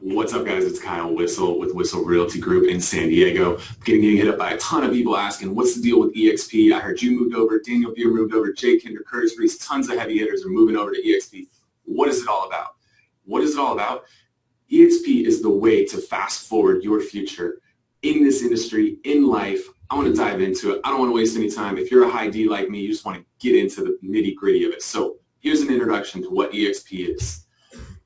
What's up, guys? It's Kyle Whistle with Whistle Realty Group in San Diego. Getting hit up by a ton of people asking, what's the deal with eXp? I heard you moved over, Daniel Beer moved over, Jay Kinder, Curtis Reese, tons of heavy hitters are moving over to eXp. What is it all about? What is it all about? eXp is the way to fast forward your future in this industry, in life. I want to dive into it. I don't want to waste any time. If you're a high D like me, you just want to get into the nitty gritty of it. So here's an introduction to what eXp is.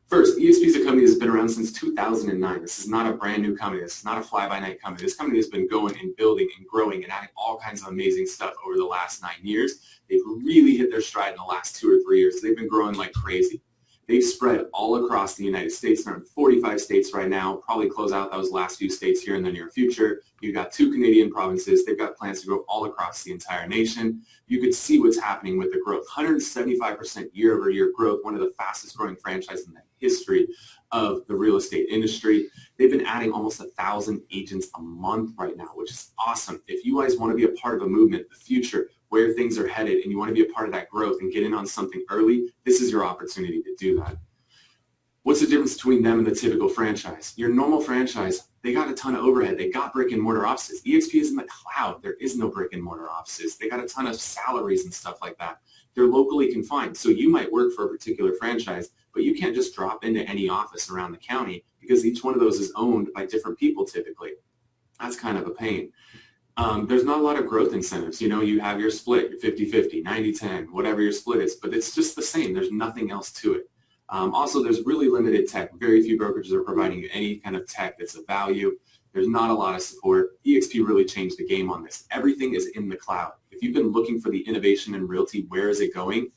First, eXp is a company that's been around since 2009. This is not a brand new company. This is not a fly-by-night company. This company has been going and building and growing and adding all kinds of amazing stuff over the last 9 years. They've really hit their stride in the last 2 or 3 years. They've been growing like crazy. They've spread all across the United States. They're in 45 states right now, probably close out those last few states here in the near future. You've got 2 Canadian provinces. They've got plans to grow all across the entire nation. You could see what's happening with the growth. 175% year-over-year growth, one of the fastest growing franchises in the history of the real estate industry. They've been adding almost 1,000 agents a month right now, which is awesome. If you guys want to be a part of a movement, the future, where things are headed, and you want to be a part of that growth and get in on something early, this is your opportunity to do that. What's the difference between them and the typical franchise? Your normal franchise, they got a ton of overhead. They got brick and mortar offices. eXp is in the cloud. There is no brick and mortar offices. They got a ton of salaries and stuff like that. They're locally confined. So you might work for a particular franchise, but you can't just drop into any office around the county because each one of those is owned by different people typically. That's kind of a pain. There's not a lot of growth incentives. You know, you have your split, your 50-50, 90-10, whatever your split is, but it's just the same. There's nothing else to it. Also, there's really limited tech. Very few brokerages are providing you any kind of tech that's of value. There's not a lot of support. eXp really changed the game on this. Everything is in the cloud. If you've been looking for the innovation in realty, where is it going?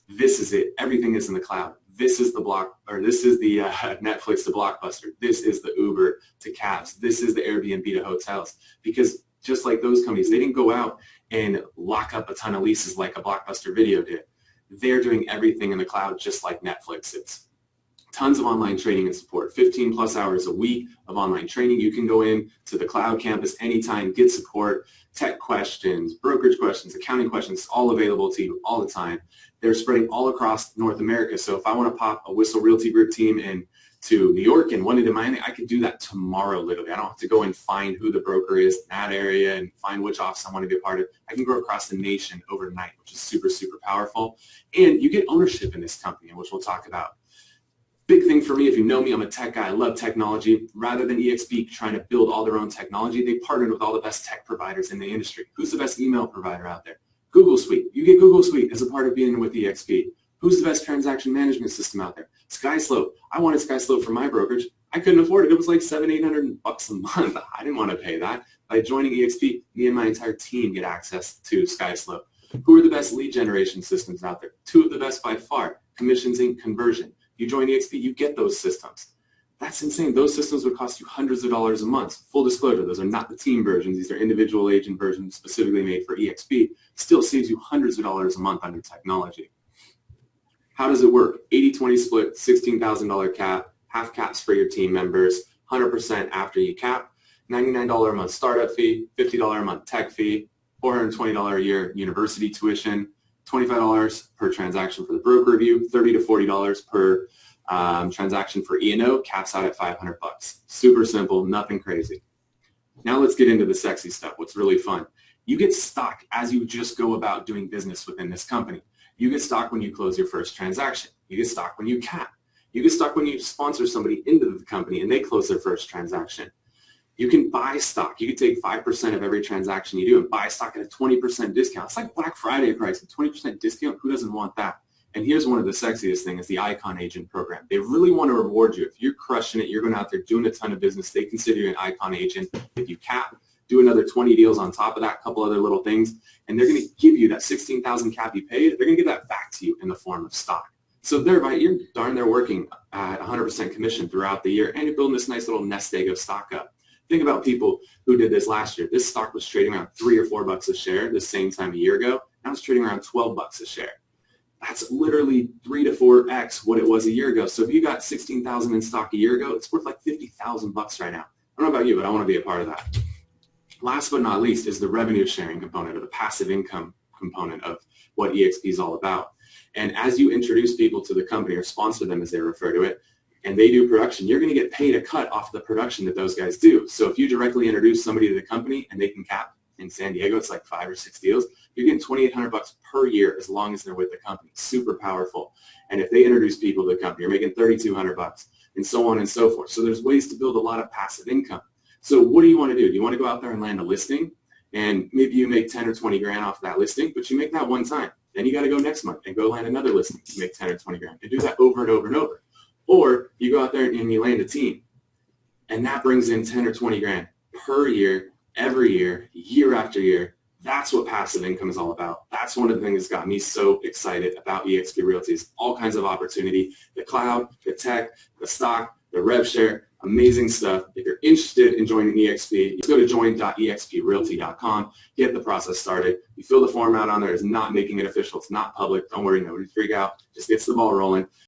This is it. Everything is in the cloud. This is the Netflix to Blockbuster. This is the Uber to cabs. This is the Airbnb to hotels. Because just like those companies, they didn't go out and lock up a ton of leases like a Blockbuster Video did. They're doing everything in the cloud just like Netflix is. Tons of online training and support, 15 plus hours a week of online training. You can go in to the cloud campus anytime, get support, tech questions, brokerage questions, accounting questions, all available to you all the time. They're spreading all across North America. So if I want to pop a Whistle Realty Group team in to New York and one into Miami, I could do that tomorrow literally. I don't have to go and find who the broker is in that area and find which office I want to be a part of. I can grow across the nation overnight, which is super, super powerful. And you get ownership in this company, which we'll talk about. Big thing for me, if you know me, I'm a tech guy. I love technology. Rather than eXp trying to build all their own technology, they partnered with all the best tech providers in the industry. Who's the best email provider out there? Google Suite. You get Google Suite as a part of being with eXp. Who's the best transaction management system out there? SkySlope. I wanted SkySlope for my brokerage. I couldn't afford it. It was like $700-800 a month. I didn't want to pay that. By joining eXp, me and my entire team get access to SkySlope. Who are the best lead generation systems out there? 2 of the best by far. Commissions and conversion. You join eXp, you get those systems. That's insane. Those systems would cost you hundreds of dollars a month. Full disclosure, those are not the team versions. These are individual agent versions specifically made for eXp. Still saves you hundreds of dollars a month on your technology. How does it work? 80-20 split, $16,000 cap, half caps for your team members, 100% after you cap, $99 a month startup fee, $50 a month tech fee, $420 a year university tuition, $25 per transaction for the broker review, $30 to $40 per transaction for E&O, caps out at $500. Super simple, nothing crazy. Now let's get into the sexy stuff, what's really fun. You get stock as you just go about doing business within this company. You get stock when you close your first transaction. You get stock when you cap. You get stock when you sponsor somebody into the company and they close their first transaction. You can buy stock. You can take 5% of every transaction you do and buy stock at a 20% discount. It's like Black Friday price, a 20% discount. Who doesn't want that? And here's one of the sexiest things, the Icon Agent Program. They really want to reward you. If you're crushing it, you're going out there doing a ton of business, they consider you an Icon Agent. If you cap, do another 20 deals on top of that, a couple other little things, and they're going to give you that $16,000 cap you paid. They're going to give that back to you in the form of stock. So thereby, you're darn near working at 100% commission throughout the year, and you're building this nice little nest egg of stock up. Think about people who did this last year. This stock was trading around $3 or $4 a share the same time a year ago. Now it's trading around $12 a share. That's literally 3 to 4x what it was a year ago. So if you got $16,000 in stock a year ago, it's worth like $50,000 right now. I don't know about you, but I want to be a part of that. Last but not least is the revenue sharing component or the passive income component of what eXp is all about. And as you introduce people to the company or sponsor them as they refer to it, and they do production, you're going to get paid a cut off the production that those guys do. So if you directly introduce somebody to the company and they can cap in San Diego, it's like 5 or 6 deals, you're getting $2,800 per year as long as they're with the company. Super powerful. And if they introduce people to the company, you're making $3,200 and so on and so forth. So there's ways to build a lot of passive income. So what do you want to do? Do you want to go out there and land a listing? And maybe you make 10 or 20 grand off that listing, but you make that one time. Then you got to go next month and go land another listing to make 10 or 20 grand and do that over and over and over. Or you go out there and you land a team, and that brings in 10 or 20 grand per year, every year, year after year. That's what passive income is all about. That's one of the things that got me so excited about eXp Realty. All kinds of opportunity, the cloud, the tech, the stock, the rev share, amazing stuff. If you're interested in joining eXp, just go to join.exprealty.com, get the process started. You fill the form out on there. It's not making it official. It's not public. Don't worry, nobody freak out. Just gets the ball rolling.